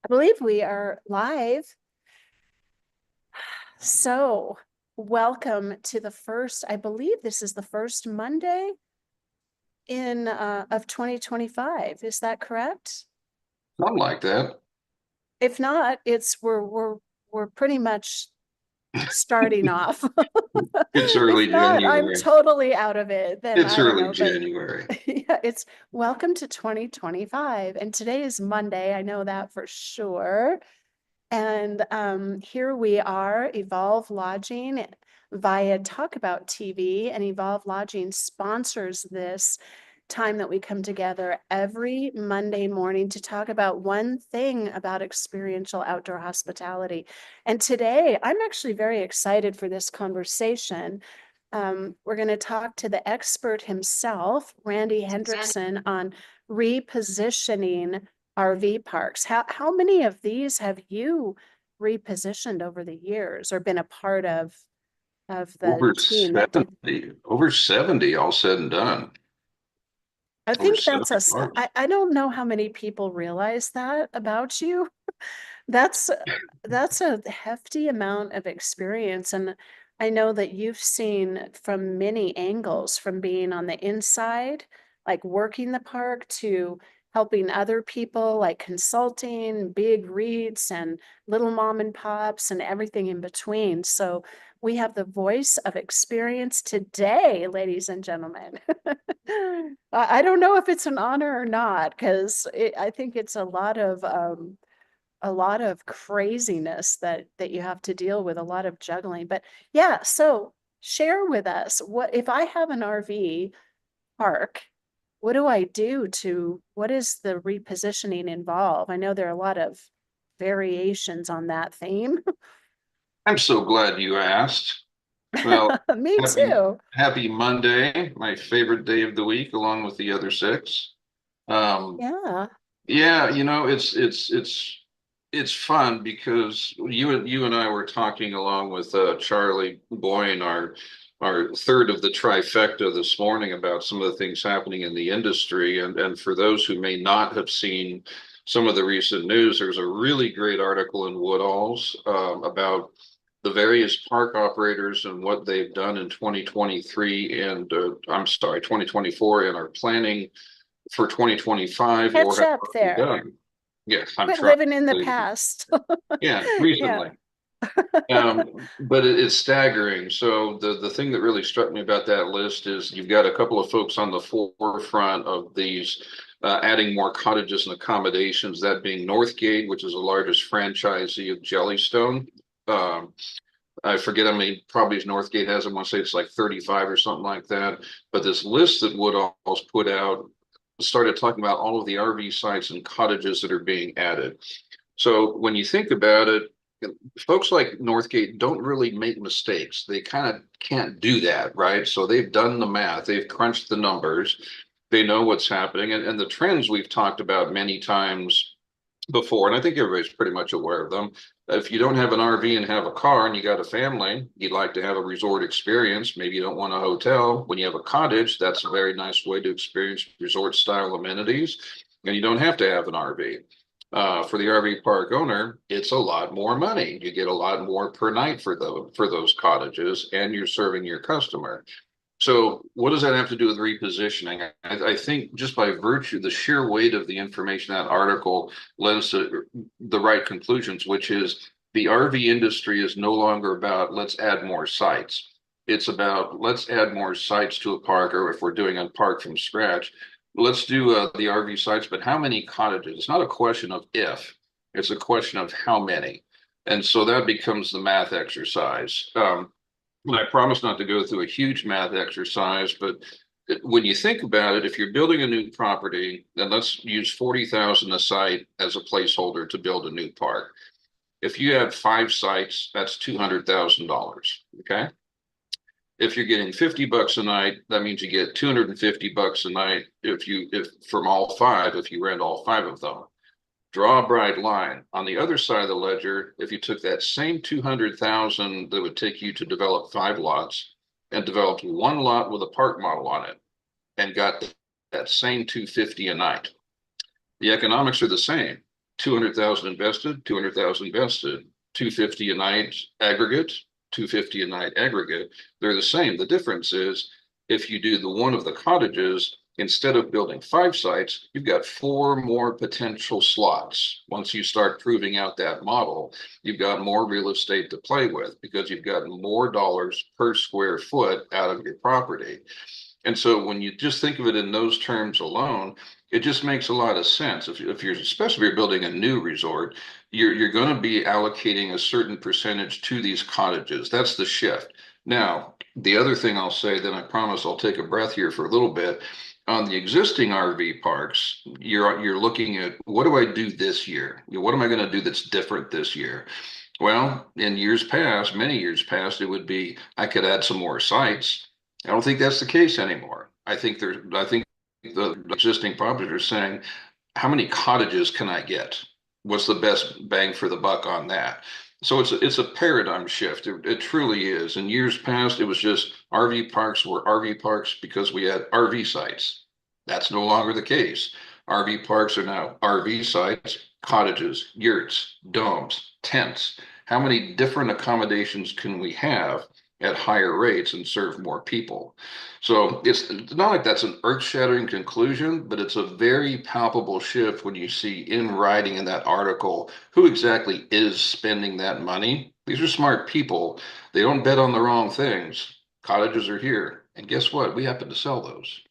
I believe we are live. So, welcome to the first, I believe this is the first Monday in of 2025. Is that correct? Something like that. If not, it's we're pretty much starting off. It's If early not, I'm January. totally out of it. Then It's I don't early know, but January. yeah, it's welcome to 2025. And today is Monday. I know that for sure. And here we are, Evolve Lodging via Talk About TV, and Evolve Lodging sponsors this time that we come together every Monday morning to talk about one thing about experiential outdoor hospitality. And today, I'm actually very excited for this conversation. We're going to talk to the expert himself, Randy Hendrickson, on repositioning RV parks. How many of these have you repositioned over the years or been a part of the Over team that did? 70, over 70 all said and done. I Over think that's 70 us. cars. I don't know how many people realize that about you. That's that's a hefty amount of experience, and I know that you've seen from many angles, from being on the inside, like working the park, to helping other people, like consulting, big REITs and little mom and pops and everything in between. So we have the voice of experience today, ladies and gentlemen. I don't know if it's an honor or not, because I think it's a lot of craziness that you have to deal with, a lot of juggling. But yeah, so share with us, what if I have an RV park, what do I do to, what is the repositioning involve? I know there are a lot of variations on that theme. I'm so glad you asked. Well, Me happy too. happy Monday, my favorite day of the week, along with the other six. Um, Yeah. yeah, it's fun because you and I were talking along with Charlie Boyne, our third of the trifecta this morning about some of the things happening in the industry. And for those who may not have seen some of the recent news, there's a really great article in Woodall's about the various park operators and what they've done in 2023 and I'm sorry, 2024 and are planning for 2025 or Catch have up already there. done. Yes, I'm Quit trying. living in the past. Yeah, Yeah. recently. But it's staggering. So the thing that really struck me about that list is you've got a couple of folks on the forefront of these adding more cottages and accommodations, that being Northgate, which is the largest franchisee of Jellystone. Um, I forget how many properties Northgate has. I want to say it's like 35 or something like that. But this list that Woodall's put out started talking about all of the RV sites and cottages that are being added. So when you think about it, folks like Northgate don't really make mistakes. They kind of can't do that, right? So they've done the math, they've crunched the numbers, they know what's happening. And the trends we've talked about many times before, and I think everybody's pretty much aware of them. If you don't have an RV and have a car and you got a family, you'd like to have a resort experience. Maybe you don't want a hotel. When you have a cottage, that's a very nice way to experience resort style amenities. And you don't have to have an RV. For the RV park owner, it's a lot more money. You get a lot more per night for those cottages, and you're serving your customer. So what does that have to do with repositioning? I think just by virtue, the sheer weight of the information in that article lends to the right conclusions, which is the RV industry is no longer about let's add more sites. It's about let's add more sites to a park, or if we're doing a park from scratch, let's do the RV sites, but how many cottages? It's not a question of if, it's a question of how many. And so that becomes the math exercise. And I promise not to go through a huge math exercise, but when you think about it, if you're building a new property, then let's use 40,000 a site as a placeholder to build a new park. If you have 5 sites, that's $200,000. Okay. If you're getting 50 bucks a night, that means you get 250 bucks a night if from all five, if you rent all five of them. Draw a bright line. On the other side of the ledger, if you took that same 200,000 that would take you to develop 5 lots and developed one lot with a park model on it and got that same 250 a night, the economics are the same. 200,000 invested, 200,000 invested, 250 a night aggregate, 250 a night aggregate. They're the same. The difference is if you do the one of the cottages, instead of building 5 sites, you've got 4 more potential slots. Once you start proving out that model, you've got more real estate to play with because you've got more dollars per square foot out of your property. And so when you just think of it in those terms alone, it just makes a lot of sense. If you're, especially if you're building a new resort, you're going to be allocating a certain percentage to these cottages. That's the shift. Now, the other thing I'll say, then I promise I'll take a breath here for a little bit. On the existing RV parks, you're looking at what do I do this year? What am I going to do that's different this year? Well, in years past, many years past, it would be I could add some more sites. I don't think that's the case anymore. I think the existing properties are saying, how many cottages can I get? What's the best bang for the buck on that? So it's a paradigm shift. It truly is. In years past, it was just RV parks were RV parks because we had RV sites. That's no longer the case. RV parks are now RV sites, cottages, yurts, domes, tents. How many different accommodations can we have at higher rates and serve more people? So it's not like that's an earth-shattering conclusion, but it's a very palpable shift when you see in writing in that article who exactly is spending that money. These are smart people. They don't bet on the wrong things. Cottages are here. And guess what? We happen to sell those.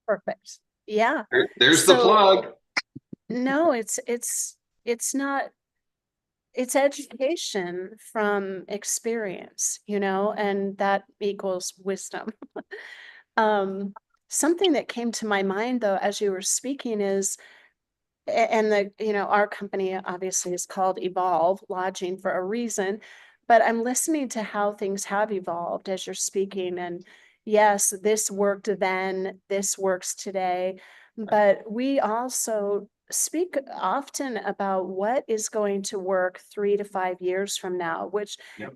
Perfect. Yeah. There's the So plug. no, it's not, it's education from experience, and that equals wisdom. Um, Something that came to my mind though, as you were speaking is, and our company obviously is called Evolve Lodging for a reason, but I'm listening to how things have evolved as you're speaking. And yes, this worked then, this works today, but we also speak often about what is going to work 3 to 5 years from now, which Yep.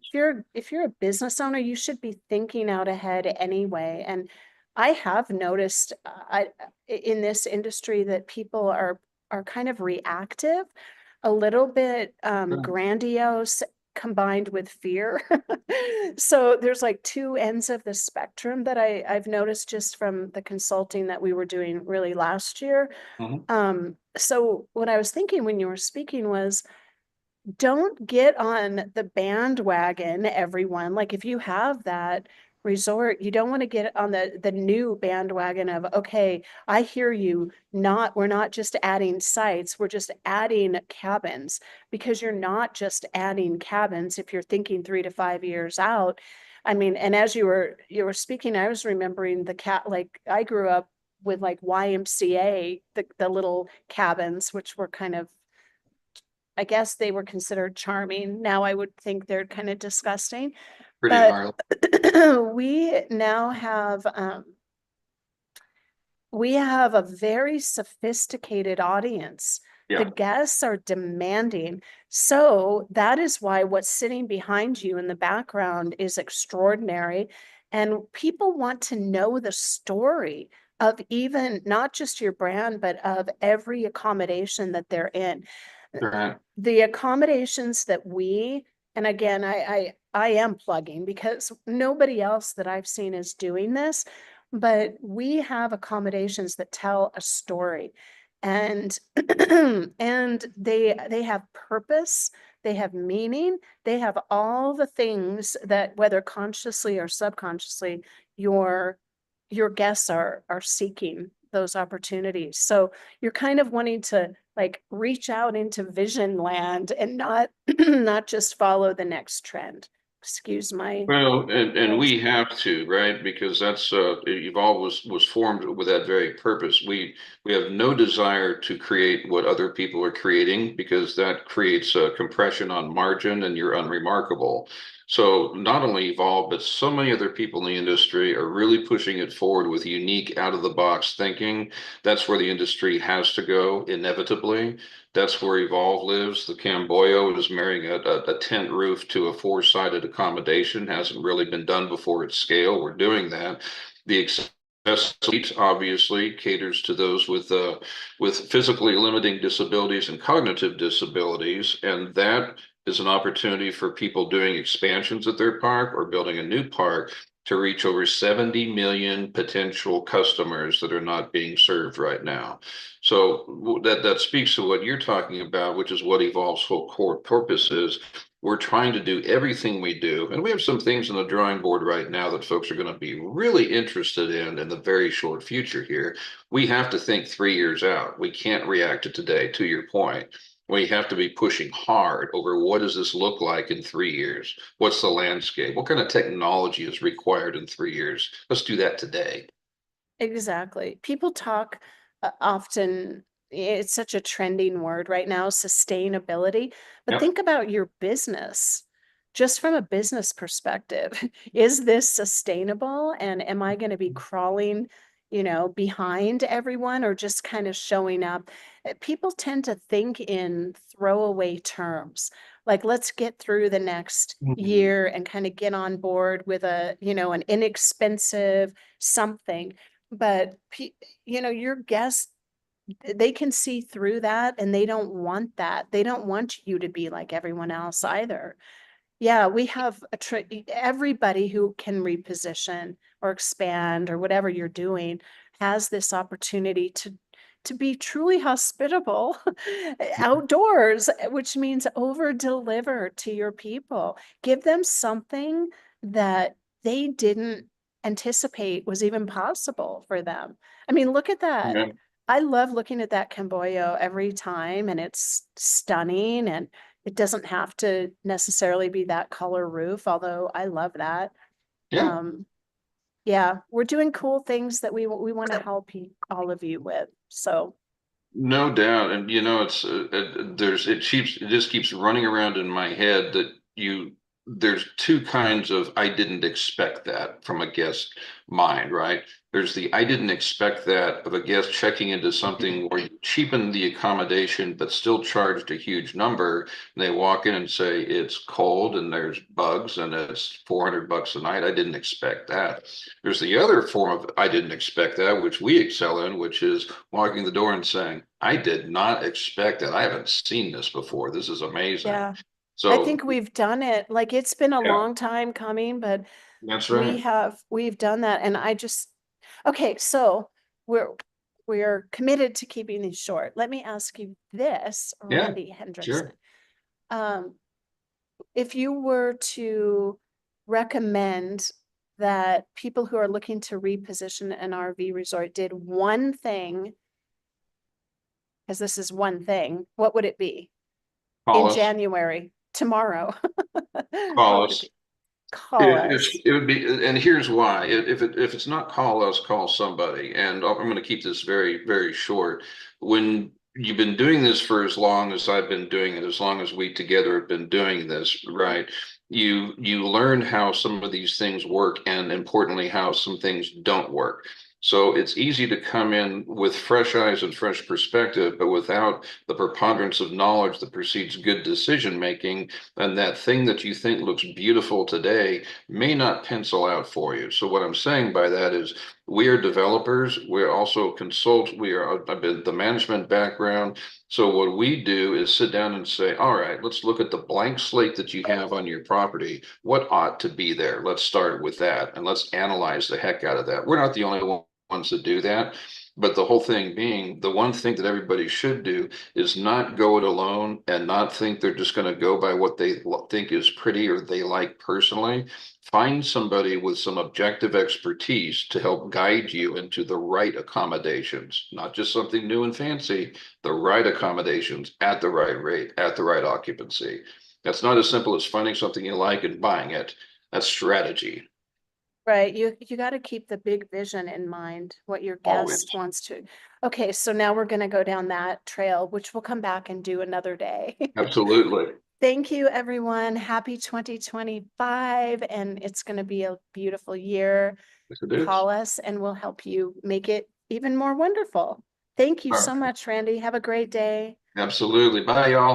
if you're a business owner, you should be thinking out ahead anyway. And I have noticed in this industry that people are kind of reactive, a little bit grandiose combined with fear. So there's like two ends of the spectrum that I've noticed just from the consulting that we were doing really last year. Mhm. So what I was thinking when you were speaking was, don't get on the bandwagon, everyone. Like if you have that resort, you don't want to get on the new bandwagon of, okay, I hear you, not we're not just adding sites, we're just adding cabins, because you're not just adding cabins if you're thinking 3 to 5 years out. I mean, and as you were speaking, I was remembering like I grew up with like YMCA, the little cabins, which were kind of, I guess they were considered charming. Now I would think they're kind of disgusting. Pretty But gnarly. we now we have a very sophisticated audience. The Yeah. guests are demanding. So that is why what's sitting behind you in the background is extraordinary. And people want to know the story of even not just your brand, but of every accommodation that they're in. Right. The accommodations that and again, I am plugging because nobody else that I've seen is doing this, but we have accommodations that tell a story, and and they have purpose, they have meaning, they have all the things that, whether consciously or subconsciously, your your guests are seeking those opportunities. So you're kind of wanting to like reach out into vision land and not not just follow the next trend. Excuse my Well, and voice. we have to, right? Because that's Evolve was formed with that very purpose. We have no desire to create what other people are creating because that creates a compression on margin and you're unremarkable. So not only Evolve, but so many other people in the industry are really pushing it forward with unique out of the box thinking. That's where the industry has to go inevitably. That's where Evolve lives. The Camboyo is marrying a tent roof to a four-sided accommodation. Hasn't really been done before at scale. We're doing that. The Best Suite obviously caters to those with physically limiting disabilities and cognitive disabilities, and that is an opportunity for people doing expansions at their park or building a new park to reach over 70 million potential customers that are not being served right now. So that speaks to what you're talking about, which is what Evolve's whole core purpose is. We're trying to do everything we do, and we have some things on the drawing board right now that folks are going to be really interested in the very short future here. We have to think 3 years out. We can't react to today, to your point. We have to be pushing hard over what does this look like in 3 years? What's the landscape? What kind of technology is required in 3 years? Let's do that today. Exactly. People talk often, it's such a trending word right now, sustainability. But Yep. think about your business. Just from a business perspective, is this sustainable? And am I going to be crawling, behind everyone or just kind of showing up? People tend to think in throwaway terms. Like, let's get through the next Mhm. year and kind of get on board with an inexpensive something. But your guests, they can see through that and they don't want that. They don't want you to be like everyone else either. Yeah, we have everybody who can reposition or expand or whatever you're doing has this opportunity to be truly hospitable outdoors, which means over deliver to your people. Give them something that they didn't anticipate was even possible for them. I mean, look at that. Yeah. I love looking at that Camboyo every time, and it's stunning, and it doesn't have to necessarily be that color roof, although I love that. Yeah. Um, yeah, we're doing cool things that we want to help all of you with. So, No doubt, and it's it just keeps running around in my head that there's two kinds of I didn't expect that from a guest mind, right? There's the I didn't expect that of a guest checking into something where you cheapen the accommodation but still charged a huge number, and they walk in and say it's cold and there's bugs and it's $400 a night. I didn't expect that. There's the other form of I didn't expect that, which we excel in, which is walking the door and saying, I did not expect that. I haven't seen this before. This is amazing. yeah, I So, think we've done it. Like it's been a yeah, long time coming, but that's we right. have we've done that. And okay, so we're we're committed to keeping these short. Let me ask you this, Yeah, Randy Hendrickson. sure. Um, if you were to recommend that people who are looking to reposition an RV resort did one thing, because this is one thing, what would it be in Call us. January, tomorrow? What Call would it us. be? Call us. It would be, and here's why. If it's not call us, call somebody. And I'm going to keep this very, very short. When you've been doing this for as long as I've been doing it, as long as we together have been doing this, right? You learn how some of these things work, and importantly, how some things don't work. So it's easy to come in with fresh eyes and fresh perspective, but without the preponderance of knowledge that precedes good decision making, and that thing that you think looks beautiful today may not pencil out for you. So what I'm saying by that is we are developers. We're also consult. I've been the management background. So what we do is sit down and say, all right, let's look at the blank slate that you have on your property. What ought to be there? Let's start with that and let's analyze the heck out of that. We're not the only ones that do that. But the whole thing being, the one thing that everybody should do is not go it alone and not think they're just going to go by what they think is pretty or they like personally. Find somebody with some objective expertise to help guide you into the right accommodations, not just something new and fancy, the right accommodations at the right rate, at the right occupancy. That's not as simple as finding something you like and buying it. That's strategy, Right. You got to keep the big vision in mind, what your guest always. wants to. Okay, so now we're going to go down that trail, which we'll come back and do another day. Absolutely. Thank you, everyone. Happy 2025, and it's going to be a beautiful year. Yes, it is. Call us and we'll help you make it even more wonderful. Thank you All so right. much, Randy. Have a great day. Absolutely. Bye, y'all.